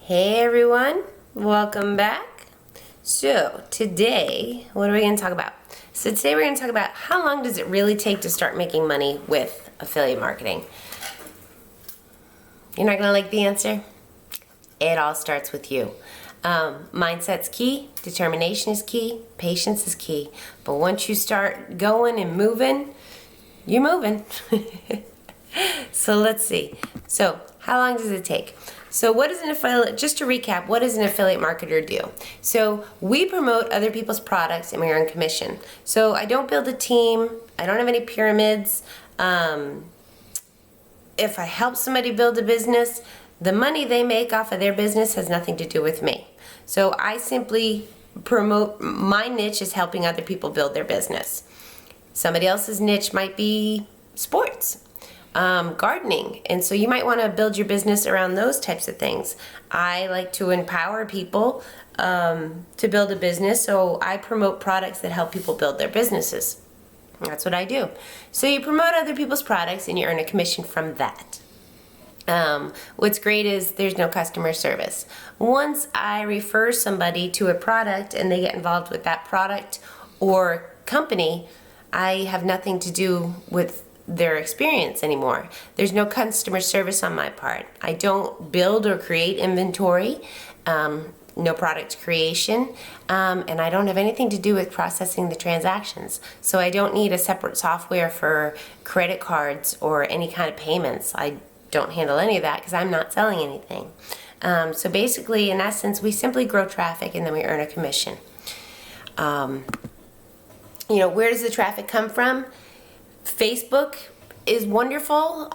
Hey everyone, welcome back. So today, what are we going to talk about? So today we're going to talk about how long does it really take to start making money with affiliate marketing. You're not going to like the answer? It all starts with you. Mindset's key, determination is key, patience is key. But once you start going and moving, you're moving. So let's see. So how long does it take? So what is an affiliate, just to recap, what does an affiliate marketer do? So we promote other people's products and we earn commission. So I don't build a team, I don't have any pyramids. If I help somebody build a business, the money they make off of their business has nothing to do with me. So I simply promote, my niche is helping other people build their business. Somebody else's niche might be sports. Gardening, and so you might want to build your business around those types of things. I like to empower people to build a business, so I promote products that help people build their businesses. That's what I do. So you promote other people's products and you earn a commission from that. What's great is there's no customer service. Once I refer somebody to a product and they get involved with that product or company, I have nothing to do with their experience anymore. There's no customer service on my part. I don't build or create inventory, no product creation, and I don't have anything to do with processing the transactions. So I don't need a separate software for credit cards or any kind of payments. I don't handle any of that because I'm not selling anything. So basically, in essence, we simply grow traffic and then we earn a commission. Where does the traffic come from? Facebook is wonderful.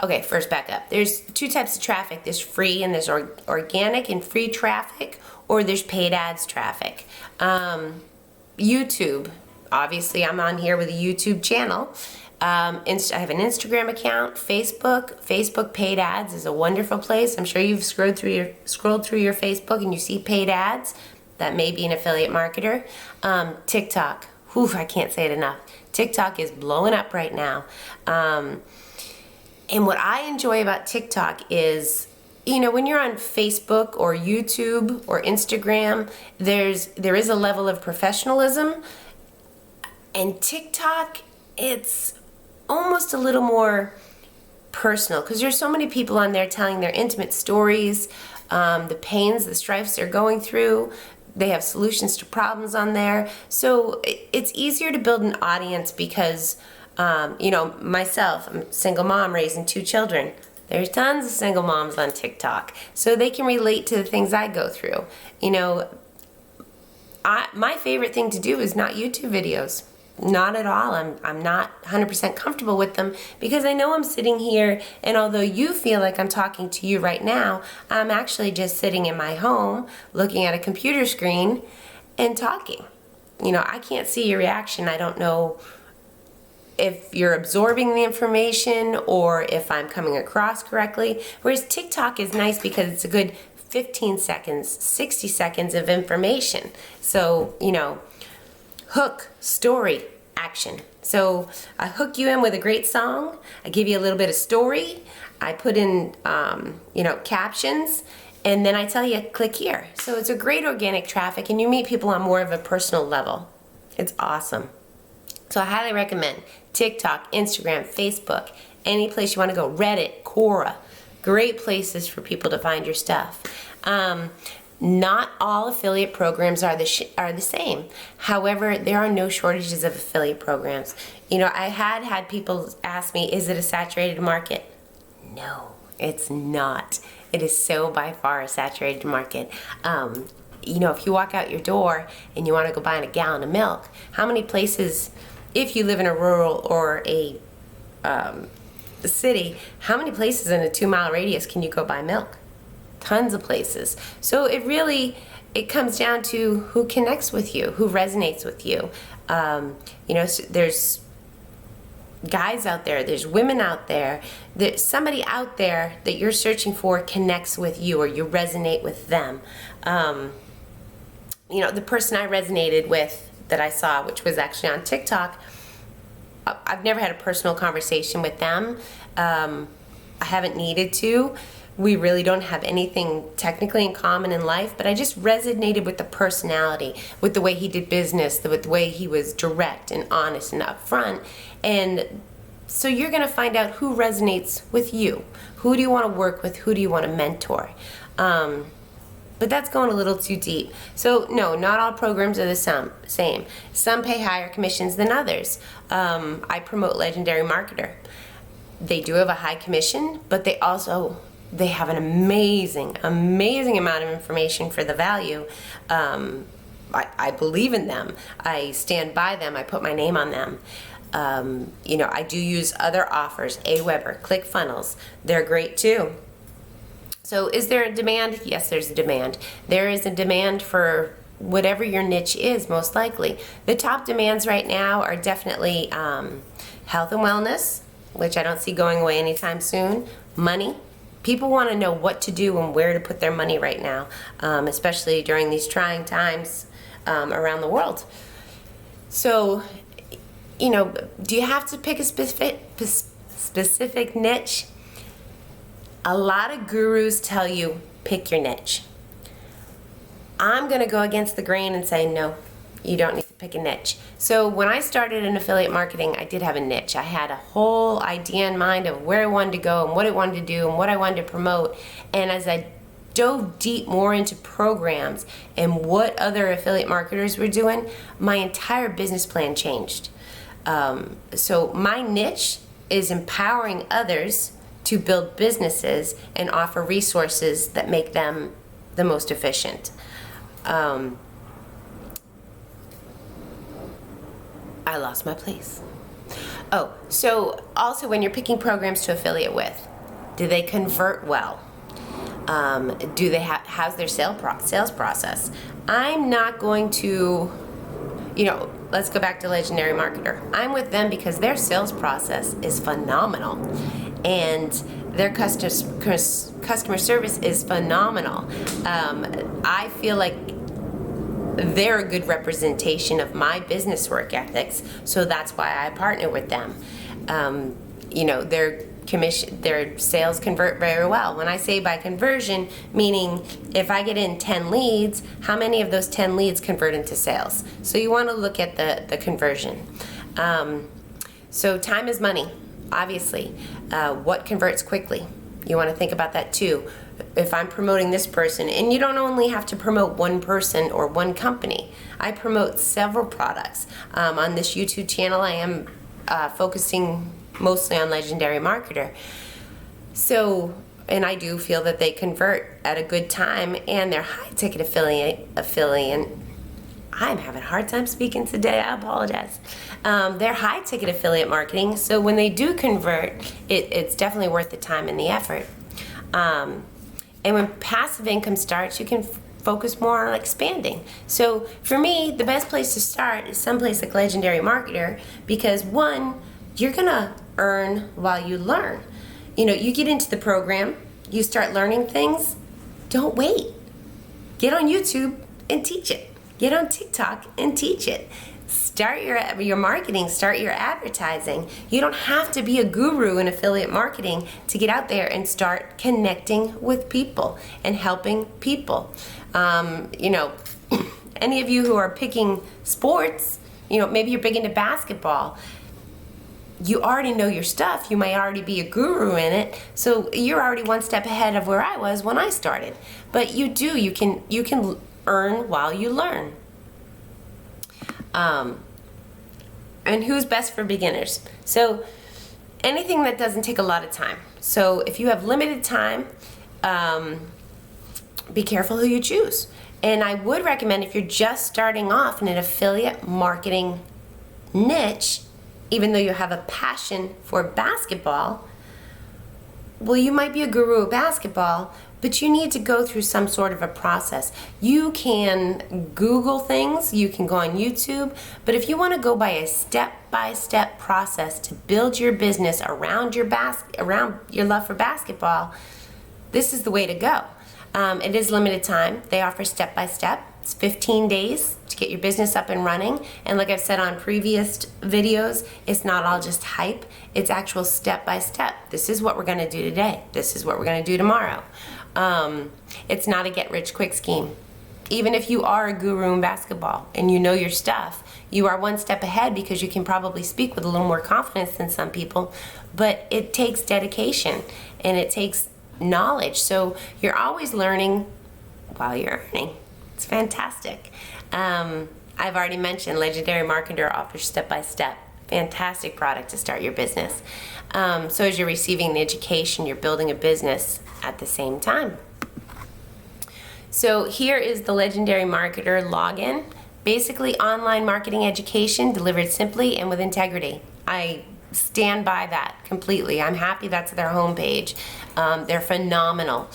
Okay, first back up. There's two types of traffic. There's free and there's organic and free traffic, or there's paid ads traffic. YouTube, obviously I'm on here with a YouTube channel. I have an Instagram account, Facebook paid ads is a wonderful place. I'm sure you've scrolled through your Facebook and you see paid ads. That may be an affiliate marketer. TikTok, I can't say it enough. TikTok is blowing up right now. And what I enjoy about TikTok is, when you're on Facebook or YouTube or Instagram, there is a level of professionalism. And TikTok, it's almost a little more personal because there's so many people on there telling their intimate stories, the pains, the strifes they're going through. They have solutions to problems on there. So it's easier to build an audience because, myself, I'm a single mom raising 2 children. There's tons of single moms on TikTok. So they can relate to the things I go through. My favorite thing to do is not YouTube videos. Not at all. I'm not 100% comfortable with them because I know I'm sitting here, and although you feel like I'm talking to you right now, I'm actually just sitting in my home looking at a computer screen and talking. I can't see your reaction. I don't know if you're absorbing the information or if I'm coming across correctly. Whereas TikTok is nice because it's a good 15 seconds, 60 seconds of information. So, hook, story, action. So I hook you in with a great song. I give you a little bit of story. I put in, captions, and then I tell you, click here. So it's a great organic traffic, and you meet people on more of a personal level. It's awesome. So I highly recommend TikTok, Instagram, Facebook, any place you want to go. Reddit, Quora, great places for people to find your stuff. Not all affiliate programs are the same. However, there are no shortages of affiliate programs. I had people ask me, is it a saturated market? No, it's not. It is so by far a saturated market. If you walk out your door and you want to go buy a gallon of milk, how many places, if you live in a rural or a city, how many places in a 2-mile radius can you go buy milk? Tons of places. So it comes down to who connects with you, who resonates with you. So there's guys out there, there's women out there, there's somebody out there that you're searching for connects with you or you resonate with them. The person I resonated with that I saw, which was actually on TikTok, I've never had a personal conversation with them. I haven't needed to. We really don't have anything technically in common in life, but I just resonated with the personality, with the way he did business, with the way he was direct and honest and upfront. And so you're going to find out who resonates with you. Who do you want to work with? Who do you want to mentor? But that's going a little too deep. So no, not all programs are the same. Some pay higher commissions than others. I promote Legendary Marketer. They do have a high commission, but they have an amazing amount of information for the value. I believe in them. I stand by them. I put my name on them. I do use other offers, Aweber, ClickFunnels. They're great too. So is there a demand? Yes, there's a demand. There is a demand for whatever your niche is, most likely. The top demands right now are definitely health and wellness, which I don't see going away anytime soon. Money. People want to know what to do and where to put their money right now, especially during these trying times around the world. So, do you have to pick a specific niche? A lot of gurus tell you, pick your niche. I'm going to go against the grain and say, no, you don't need to pick a niche. So when I started in affiliate marketing, I did have a niche. I had a whole idea in mind of where I wanted to go and what I wanted to do and what I wanted to promote. And as I dove deep more into programs and what other affiliate marketers were doing, my entire business plan changed. So my niche is empowering others to build businesses and offer resources that make them the most efficient. I lost my place. Oh, so also when you're picking programs to affiliate with, do they convert well? How's their sales process? I'm not going to, let's go back to Legendary Marketer. I'm with them because their sales process is phenomenal. And their customer service is phenomenal. I feel like they're a good representation of my business work ethics, so that's why I partner with them. Their sales convert very well. When I say by conversion, meaning if I get in 10 leads, how many of those 10 leads convert into sales? So you want to look at the conversion. So time is money. Obviously, what converts quickly? You want to think about that too. If I'm promoting this person, and you don't only have to promote one person or one company. I promote several products. On this YouTube channel, I am focusing mostly on Legendary Marketer. So, and I do feel that they convert at a good time, and they're high-ticket affiliate. I'm having a hard time speaking today, I apologize. They're high ticket affiliate marketing, so when they do convert, it's definitely worth the time and the effort. And when passive income starts, you can focus more on expanding. So for me, the best place to start is someplace like Legendary Marketer, because one, you're gonna earn while you learn. You get into the program, you start learning things, don't wait. Get on YouTube and teach it. Get on TikTok and teach it. Start your marketing, start your advertising. You don't have to be a guru in affiliate marketing to get out there and start connecting with people and helping people. Any of you who are picking sports, maybe you're big into basketball. You already know your stuff. You may already be a guru in it. So you're already one step ahead of where I was when I started. But you can earn while you learn. And who's best for beginners? So anything that doesn't take a lot of time. So if you have limited time, be careful who you choose. And I would recommend, if you're just starting off in an affiliate marketing niche, even though you have a passion for basketball, well, you might be a guru of basketball, but you need to go through some sort of a process. You can Google things, you can go on YouTube, but if you want to go by a step-by-step process to build your business around your love for basketball, this is the way to go. It is limited time. They offer step-by-step. It's 15 days to get your business up and running. And like I've said on previous videos, it's not all just hype. It's actual step by step. This is what we're going to do today. This is what we're going to do tomorrow. It's not a get rich quick scheme. Even if you are a guru in basketball and you know your stuff, you are one step ahead because you can probably speak with a little more confidence than some people. But it takes dedication and it takes knowledge. So you're always learning while you're earning. It's fantastic. I've already mentioned Legendary Marketer offers step-by-step. Fantastic product to start your business. So as you're receiving the education, you're building a business at the same time. So here is the Legendary Marketer login. Basically online marketing education delivered simply and with integrity. I stand by that completely. I'm happy that's their homepage. They're phenomenal.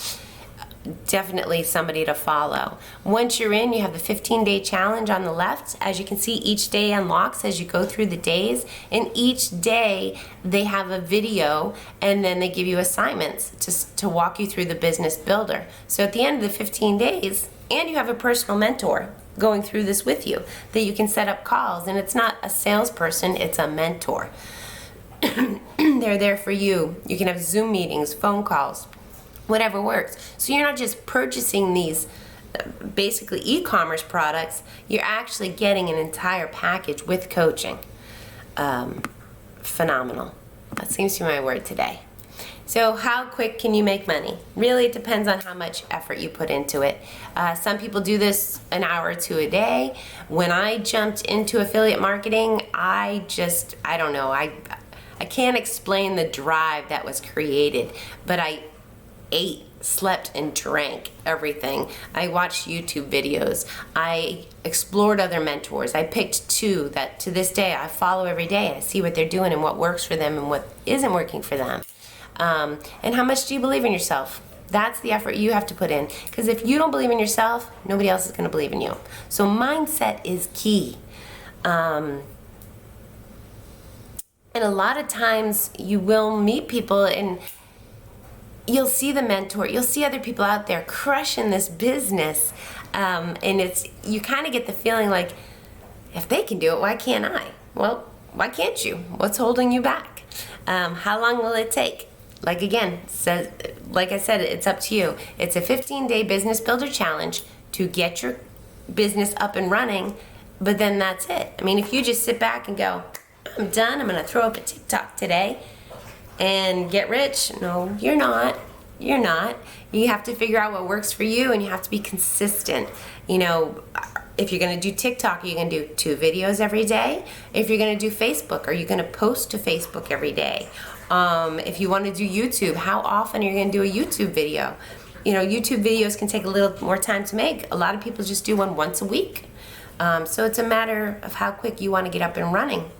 Definitely somebody to follow. Once you're in, you have the 15-day challenge on the left. As you can see, each day unlocks as you go through the days, and each day they have a video and then they give you assignments to walk you through the business builder. So at the end of the 15 days, and you have a personal mentor going through this with you that you can set up calls, and it's not a salesperson, it's a mentor. They're there for you. You can have Zoom meetings, phone calls, whatever works. So you're not just purchasing these basically e-commerce products, you're actually getting an entire package with coaching. Phenomenal. That seems to be my word today. So how quick can you make money? Really, it depends on how much effort you put into it. Some people do this an hour or two a day. When I jumped into affiliate marketing, I don't know. I can't explain the drive that was created, but I ate, slept, and drank everything. I watched YouTube videos. I explored other mentors. I picked two that to this day I follow every day. I see what they're doing and what works for them and what isn't working for them. And how much do you believe in yourself? That's the effort you have to put in. Because if you don't believe in yourself, nobody else is going to believe in you. So mindset is key. And a lot of times you will meet people and you'll see the mentor, you'll see other people out there crushing this business, and you kind of get the feeling like, if they can do it, why can't I? Well, why can't you? What's holding you back? How long will it take? Like I said, it's up to you. It's a 15-day business builder challenge to get your business up and running, but then that's it. I mean, if you just sit back and go, I'm done, I'm gonna throw up a TikTok today and get rich. No, you're not. You're not. You have to figure out what works for you, and you have to be consistent. You know, if you're going to do TikTok, are you going to do 2 videos every day? If you're going to do Facebook, are you going to post to Facebook every day? If you want to do YouTube, how often are you going to do a YouTube video? You know, YouTube videos can take a little more time to make. A lot of people just do one once a week. So it's a matter of how quick you want to get up and running.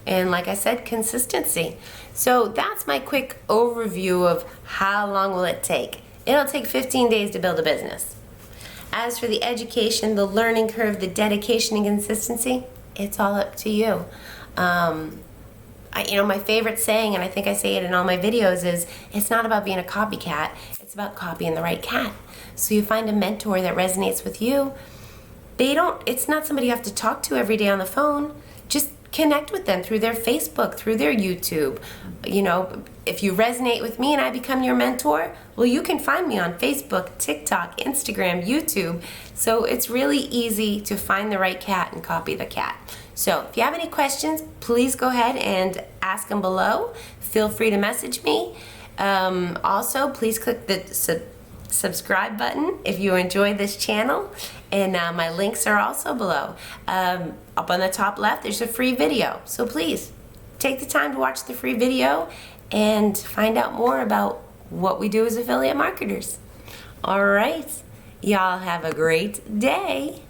And like I said, consistency. So that's my quick overview of how long will it take. It'll take 15 days to build a business. As for the education, the learning curve, the dedication and consistency, it's all up to you. My favorite saying, and I think I say it in all my videos, is it's not about being a copycat, it's about copying the right cat. So you find a mentor that resonates with you. It's not somebody you have to talk to every day on the phone. Just connect with them through their Facebook, through their YouTube. You know, if you resonate with me and I become your mentor, well, you can find me on Facebook, TikTok, Instagram, YouTube. So it's really easy to find the right cat and copy the cat. So if you have any questions, please go ahead and ask them below. Feel free to message me. Also, please click the subscribe button if you enjoy this channel, and my links are also below. Up on the top left there's a free video, so please take the time to watch the free video and find out more about what we do as affiliate marketers. All right, y'all have a great day.